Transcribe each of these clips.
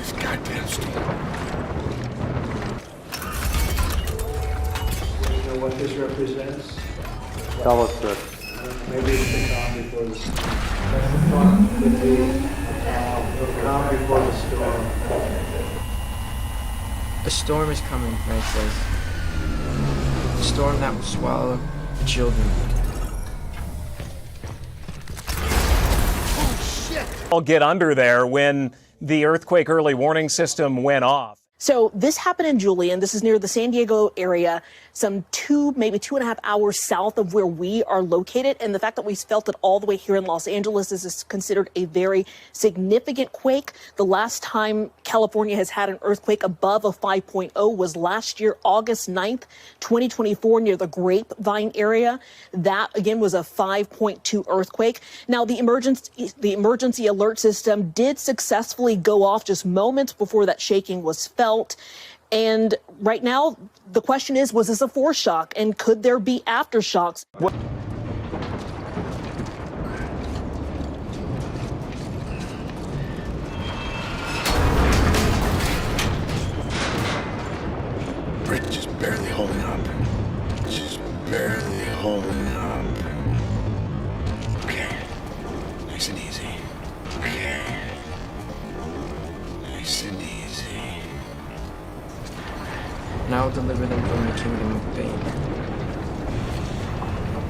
This goddamn storm. You know what this represents? Tell us, sir. Maybe it's the calm before the storm. That's the thought could be the calm before the storm. A storm is coming, Frank says. A storm that will swallow the children. I'll get under there when the earthquake early warning system went off. So this happened in Julian. This is near the San Diego area, some maybe 2.5 hours south of where we are located. And the fact that we felt it all the way here in Los Angeles is considered a very significant quake. The last time California has had an earthquake above a 5.0 was last year, August 9th, 2024, near the Grapevine area. That, again, was a 5.2 earthquake. Now, the emergency alert system did successfully go off just moments before that shaking was felt. And right now, the question is, was this a foreshock? And could there be aftershocks? Bridge just barely holding up. Just barely holding up. Okay. Nice and easy. Okay. Nice and easy. And I will deliver them from the kingdom of pain.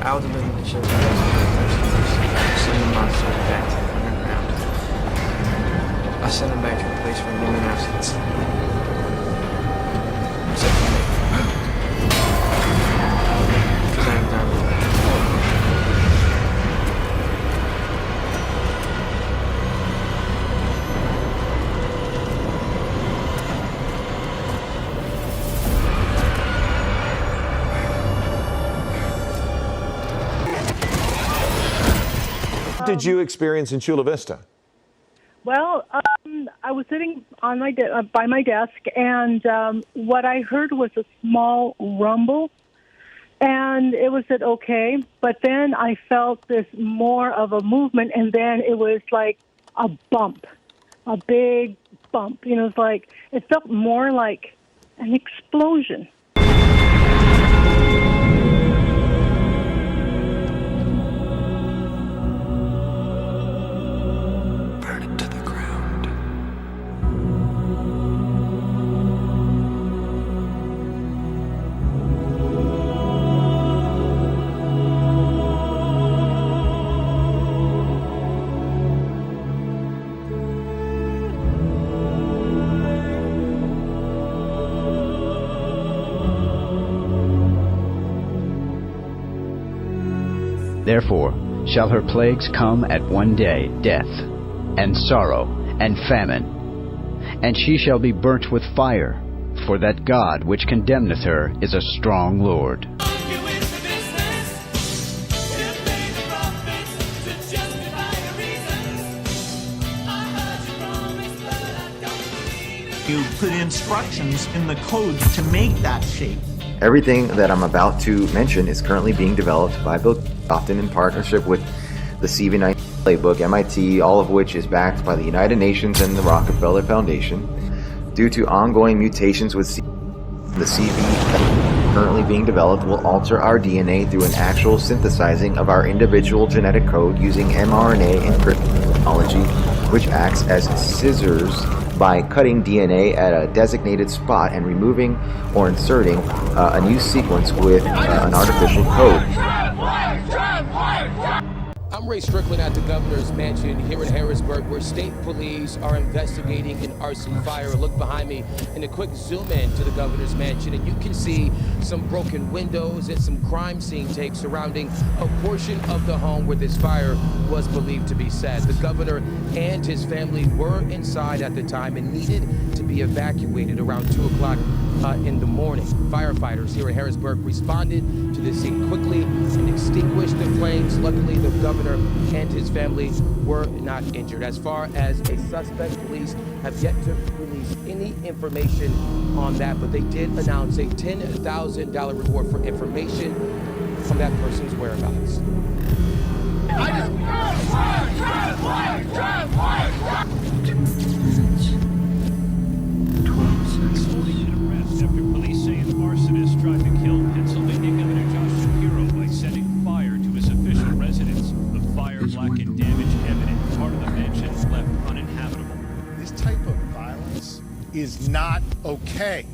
I will deliver the children of the send the monsters back to the underground. I'll send them back to a place where human assets. Except for me. Because I am done with that. What did you experience in Chula Vista? Well, I was sitting on by my desk, and what I heard was a small rumble, and it was okay. But then I felt this more of a movement, and then it was like a bump, a big bump. You know, it's like it felt more like an explosion. Therefore shall her plagues come at one day, death, and sorrow, and famine. And she shall be burnt with fire, for that God which condemneth her is a strong Lord. You put instructions in the code to make that shape. Everything that I'm about to mention is currently being developed by Bill, often in partnership with the CV9 Playbook, MIT, all of which is backed by the United Nations and the Rockefeller Foundation. Due to ongoing mutations with the CV currently being developed will alter our DNA through an actual synthesizing of our individual genetic code using mRNA encryption technology, which acts as scissors by cutting DNA at a designated spot and removing or inserting a new sequence with an artificial code. I'm Ray Strickland at the governor's mansion here in Harrisburg, where state police are investigating an arson fire. Look behind me and a quick zoom in to the governor's mansion, and you can see some broken windows and some crime scene tape surrounding a portion of the home where this fire was believed to be set. The governor and his family were inside at the time and needed to be evacuated around 2 o'clock in the morning. Firefighters here in Harrisburg responded to the scene quickly and extinguished the flames. Luckily, the governor and his family were not injured. As far as a suspect, police have yet to release any information on that, but they did announce a $10,000 reward for information from that person's whereabouts. is not okay.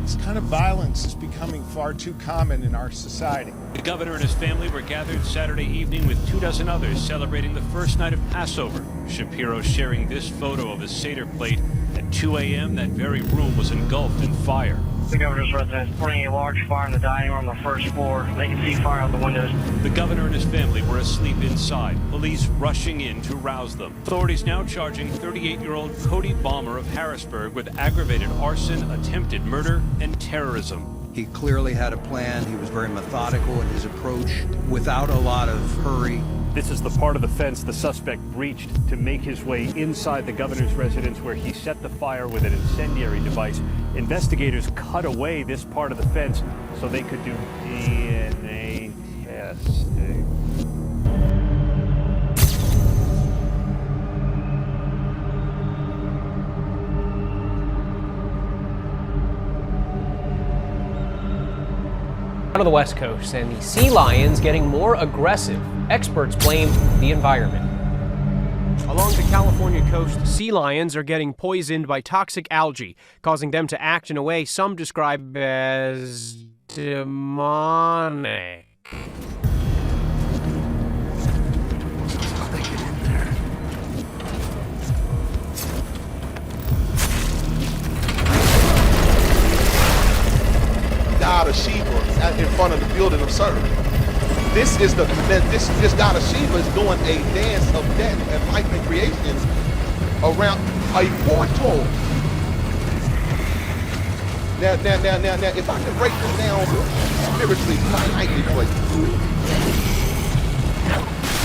This kind of violence is becoming far too common in our society. The governor and his family were gathered Saturday evening with 24 others celebrating the first night of Passover. Shapiro sharing this photo of his Seder plate. At 2 a.m., that very room was engulfed in fire. The governor's residence reporting a large fire in the dining room on the first floor. They can see fire out the windows. The governor and his family were asleep inside, police rushing in to rouse them. Authorities now charging 38-year-old Cody Balmer of Harrisburg with aggravated arson, attempted murder, and terrorism. He clearly had a plan. He was very methodical in his approach, without a lot of hurry. This is the part of the fence the suspect breached to make his way inside the governor's residence, where he set the fire with an incendiary device. Investigators cut away this part of the fence so they could do DNA testing. Out of the West Coast, and the sea lions getting more aggressive. Experts blame the environment. Along the California coast, sea lions are getting poisoned by toxic algae, causing them to act in a way some describe as demonic. God of Sheba in front of the building of service. This God of Sheba is doing a dance of death and life and creation around a portal. Now, if I can break this down spiritually, lightly, please.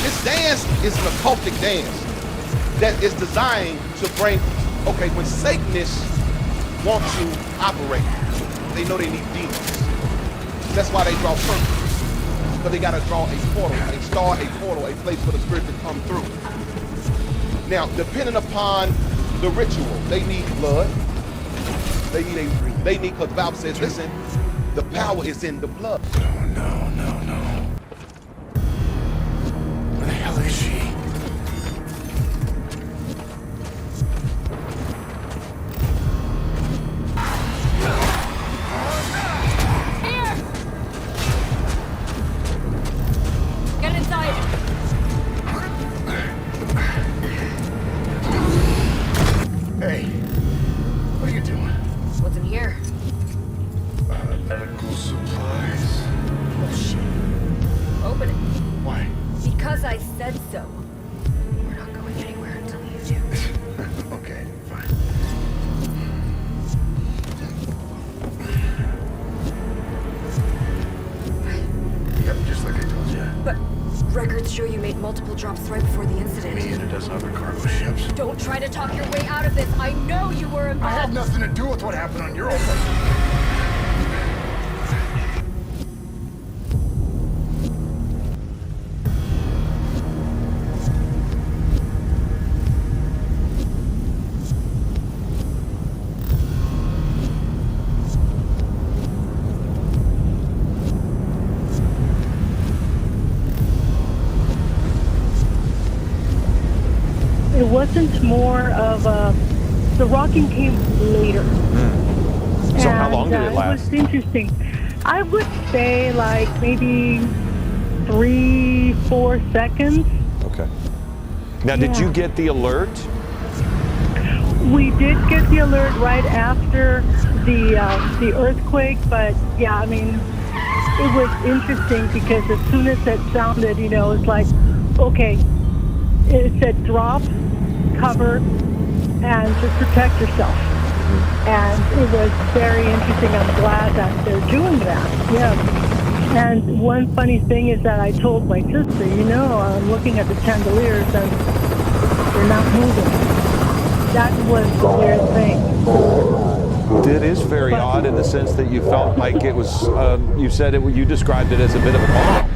This dance is an occultic dance that is designed to bring, okay, when Satanists want to operate, they know they need demons. That's why they draw circles. Because they got to draw a portal, a star, a portal, a place for the spirit to come through. Now, depending upon the ritual, they need blood. They need, because the Bible says, listen, the power is in the blood. No. Where the hell is she? Hey, what are you doing? What's in here? Medical supplies. Oh, shit. Open it. Why? Because I said so. We're not going anywhere until you do. Okay, fine. Yep, just like I told you. But records show you made multiple drops right before the incident. Me and a dozen other cargo ships. Don't try to talk your way out of this. I know you were involved. I had nothing to do with what happened on your own vessel. It wasn't more of the rocking came later. So how long did it last? It was interesting. I would say like maybe 3-4 seconds. Okay. Now, did you get the alert? We did get the alert right after the earthquake, but yeah, I mean, it was interesting because as soon as it sounded, you know, it's like, okay, it said drop, cover, and just protect yourself. And it was very interesting. I'm glad that they're doing that. Yeah. And one funny thing is that I told my sister, you know, I'm looking at the chandeliers and they're not moving. That was the weird thing. It is very odd in the sense that you felt like it was, you said it, you described it as a bit of a bomb.